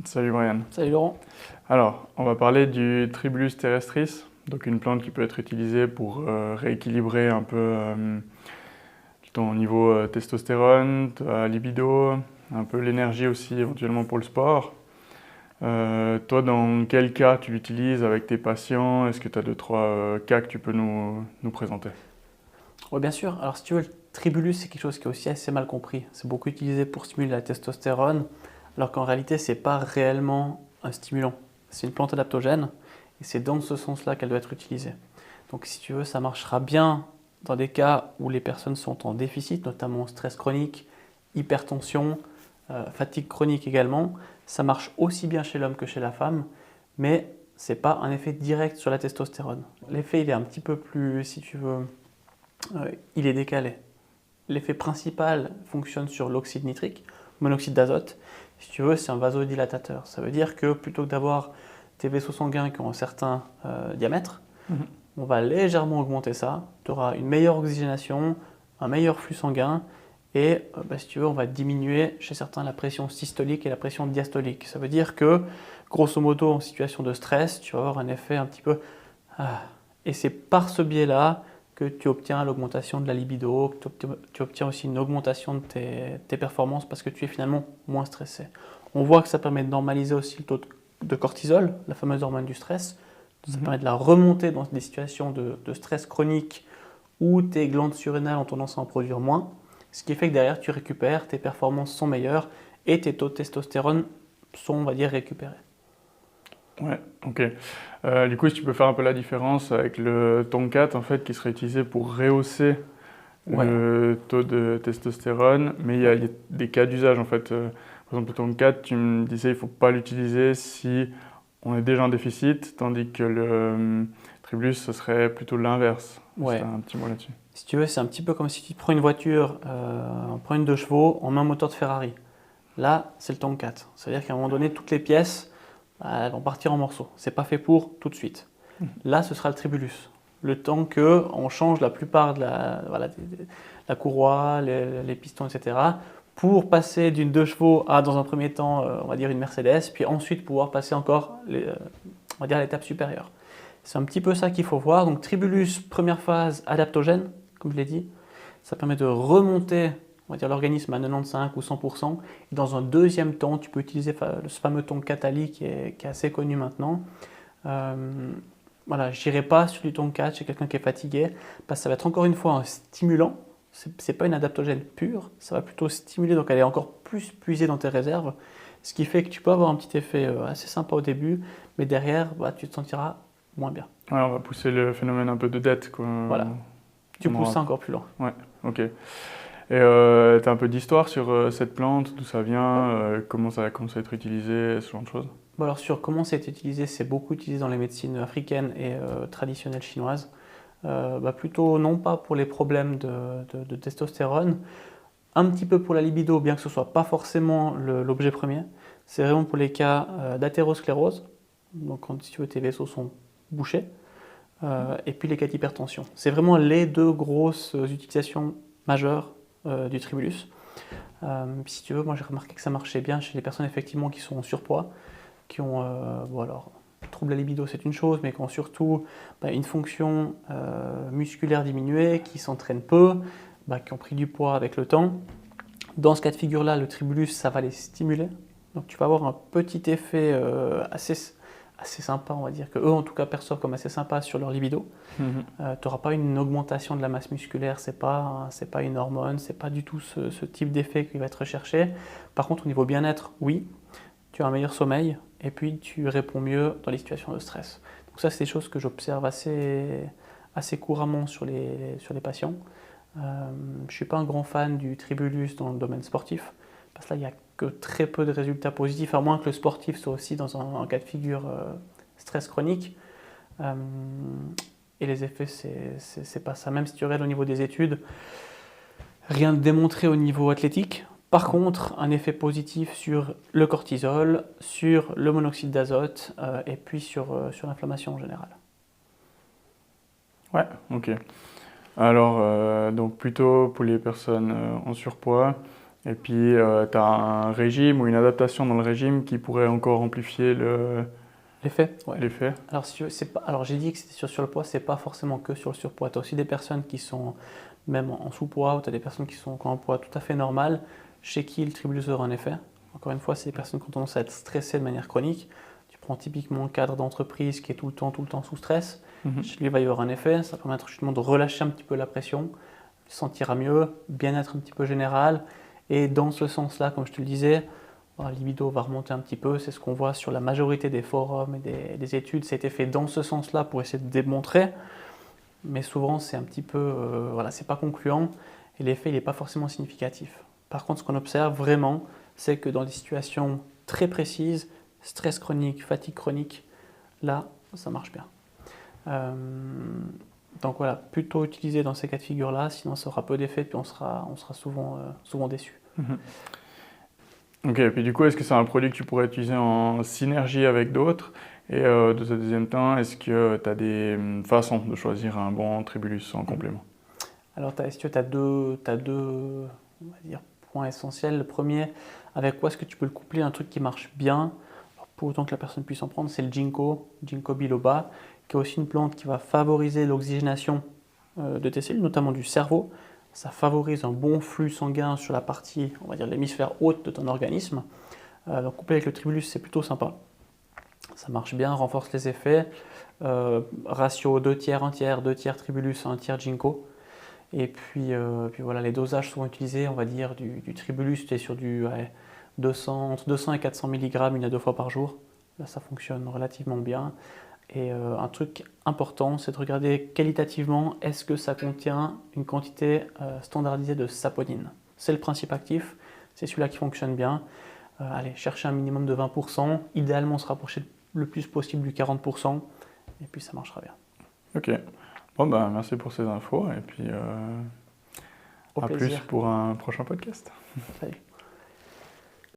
Salut Brian. Salut Laurent. Alors, on va parler du Tribulus terrestris, donc une plante qui peut être utilisée pour rééquilibrer un peu ton niveau testostérone, ta libido, un peu l'énergie aussi éventuellement pour le sport. Toi, dans quel cas tu l'utilises avec tes patients? Est-ce que tu as 2-3 cas que tu peux nous présenter? Oui, bien sûr. Alors, si tu veux, le tribulus, c'est quelque chose qui est aussi assez mal compris. C'est beaucoup utilisé pour stimuler la testostérone, alors qu'en réalité, ce n'est pas réellement un stimulant. C'est une plante adaptogène, et c'est dans ce sens-là qu'elle doit être utilisée. Donc, si tu veux, ça marchera bien dans des cas où les personnes sont en déficit, notamment stress chronique, hypertension, fatigue chronique également. Ça marche aussi bien chez l'homme que chez la femme, mais ce n'est pas un effet direct sur la testostérone. L'effet, il est un petit peu plus, si tu veux, il est décalé. L'effet principal fonctionne sur l'oxyde nitrique, monoxyde d'azote. Si tu veux, c'est un vasodilatateur. Ça veut dire que plutôt que d'avoir tes vaisseaux sanguins qui ont un certain diamètre, on va légèrement augmenter ça. Tu auras une meilleure oxygénation, un meilleur flux sanguin et si tu veux, on va diminuer chez certains la pression systolique et la pression diastolique. Ça veut dire que, grosso modo, en situation de stress, tu vas avoir un effet un petit peu... Et c'est par ce biais-là que tu obtiens l'augmentation de la libido, que tu obtiens aussi une augmentation de tes performances parce que tu es finalement moins stressé. On voit que ça permet de normaliser aussi le taux de cortisol, la fameuse hormone du stress. Ça permet de la remonter dans des situations de stress chronique où tes glandes surrénales ont tendance à en produire moins, ce qui fait que derrière tu récupères, tes performances sont meilleures et tes taux de testostérone sont, on va dire, récupérés. Ouais, ok. Du coup, si tu peux faire un peu la différence avec le Tonkat, en fait, qui serait utilisé pour rehausser Ouais, le taux de testostérone, mais il y a des cas d'usage, en fait. Par exemple, le Tonkat, tu me disais, il ne faut pas l'utiliser si on est déjà en déficit, tandis que le Tribulus, ce serait plutôt l'inverse. Est-ce que tu ouais. as un petit mot là-dessus? Si tu veux, c'est un petit peu comme si tu prends une voiture, on prend une 2 chevaux, on met un moteur de Ferrari. Là, c'est le Tonkat. C'est-à-dire qu'à un moment donné, toutes les pièces elles vont partir en morceaux. C'est pas fait pour tout de suite. Là, ce sera le Tribulus. Le temps qu'on change la plupart de la courroie, les pistons, etc., pour passer d'une 2 chevaux à, dans un premier temps, on va dire une Mercedes, puis ensuite pouvoir passer encore, on va dire, à l'étape supérieure. C'est un petit peu ça qu'il faut voir. Donc, Tribulus, première phase, adaptogène, comme je l'ai dit. Ça permet de remonter, on va dire, l'organisme à 95 ou 100%. Et dans un deuxième temps, tu peux utiliser ce fameux ton Cataly qui est assez connu maintenant. Voilà, je n'irai pas sur du Tonkat chez quelqu'un qui est fatigué, parce que ça va être encore une fois un stimulant. Ce n'est pas une adaptogène pure, ça va plutôt stimuler, donc aller encore plus puiser dans tes réserves. Ce qui fait que tu peux avoir un petit effet assez sympa au début, mais derrière, tu te sentiras moins bien. Ouais, on va pousser le phénomène un peu de dette, quoi. Voilà, tu On pousses aura... ça encore plus loin. Ouais, ok. Et tu as un peu d'histoire sur cette plante, d'où ça vient, comment ça a commencé à être utilisé, ce genre de choses? Bon, alors sur comment c'est utilisé, c'est beaucoup utilisé dans les médecines africaines et traditionnelles chinoises. Plutôt non pas pour les problèmes de testostérone, un petit peu pour la libido, bien que ce ne soit pas forcément l'objet premier. C'est vraiment pour les cas d'athérosclérose, donc quand si tu veux, tes vaisseaux sont bouchés, et puis les cas d'hypertension. C'est vraiment les deux grosses utilisations majeures du tribulus. Si tu veux, moi j'ai remarqué que ça marchait bien chez les personnes effectivement qui sont en surpoids, qui ont, trouble à libido c'est une chose, mais qui ont surtout une fonction musculaire diminuée, qui s'entraînent peu, qui ont pris du poids avec le temps. Dans ce cas de figure-là, le tribulus, ça va les stimuler. Donc tu vas avoir un petit effet assez sympa, on va dire, que eux en tout cas perçoivent comme assez sympa sur leur libido. Tu n'auras pas une augmentation de la masse musculaire, c'est pas une hormone, c'est pas du tout ce type d'effet qui va être recherché. Par contre, au niveau bien-être, oui, tu as un meilleur sommeil et puis tu réponds mieux dans les situations de stress. Donc ça, c'est des choses que j'observe assez couramment sur les patients. Je ne suis pas un grand fan du tribulus dans le domaine sportif, parce que là, il n'y a que très peu de résultats positifs, à moins que le sportif soit aussi dans un cas de figure stress chronique. Et les effets, c'est pas ça. Même si tu regardes au niveau des études, rien de démontré au niveau athlétique. Par contre, un effet positif sur le cortisol, sur le monoxyde d'azote et puis sur l'inflammation en général. Ouais, ok. Alors, donc plutôt pour les personnes en surpoids Et puis, tu as un régime ou une adaptation dans le régime qui pourrait encore amplifier L'effet? Ouais. l'effet. Alors, si tu veux, alors j'ai dit que c'était sur le surpoids, c'est pas forcément que sur le surpoids. Tu as aussi des personnes qui sont même en sous-poids ou tu as des personnes qui ont un poids tout à fait normal, chez qui le tribulus aura un effet. Encore une fois, c'est des personnes qui ont tendance à être stressées de manière chronique. Tu prends typiquement un cadre d'entreprise qui est tout le temps sous stress. Chez lui, il va y avoir un effet. Ça va permettre justement de relâcher un petit peu la pression, se sentira mieux, bien-être un petit peu général. Et dans ce sens-là, comme je te le disais, la libido va remonter un petit peu. C'est ce qu'on voit sur la majorité des forums et des études. Ça a été fait dans ce sens-là pour essayer de démontrer. Mais souvent, c'est un petit peu, voilà, c'est pas concluant et l'effet, il n'est pas forcément significatif. Par contre, ce qu'on observe vraiment, c'est que dans des situations très précises, stress chronique, fatigue chronique, là, ça marche bien. Donc voilà, plutôt utilisé dans ces cas de figure-là, sinon ça aura peu d'effet, puis on sera souvent déçu. Ok, et puis du coup, est-ce que c'est un produit que tu pourrais utiliser en synergie avec d'autres? Et de ce deuxième temps, est-ce que tu as des façons de choisir un bon tribulus en complément? Alors, tu as deux, on va dire, points essentiels. Le premier, avec quoi est-ce que tu peux le coupler? Un truc qui marche bien, alors, pour autant que la personne puisse en prendre, c'est le ginkgo biloba, qui est aussi une plante qui va favoriser l'oxygénation de tes cellules, notamment du cerveau. Ça favorise un bon flux sanguin sur la partie, on va dire, l'hémisphère haute de ton organisme. Donc, couplé avec le tribulus, c'est plutôt sympa. Ça marche bien, renforce les effets. Ratio 2 tiers, 1 tiers, 2 tiers tribulus, 1 tiers ginkgo. Et puis voilà, les dosages souvent utilisés, on va dire, du tribulus, tu es sur entre 200 et 400 mg 1 à 2 fois par jour. Là, ça fonctionne relativement bien. Et un truc important, c'est de regarder qualitativement, est-ce que ça contient une quantité standardisée de saponine. C'est le principe actif, c'est celui-là qui fonctionne bien. Allez, chercher un minimum de 20%, idéalement se rapprocher le plus possible du 40%, et puis ça marchera bien. Ok. Bon, bah, merci pour ces infos et puis Au à plaisir. plus pour un prochain podcast. Salut.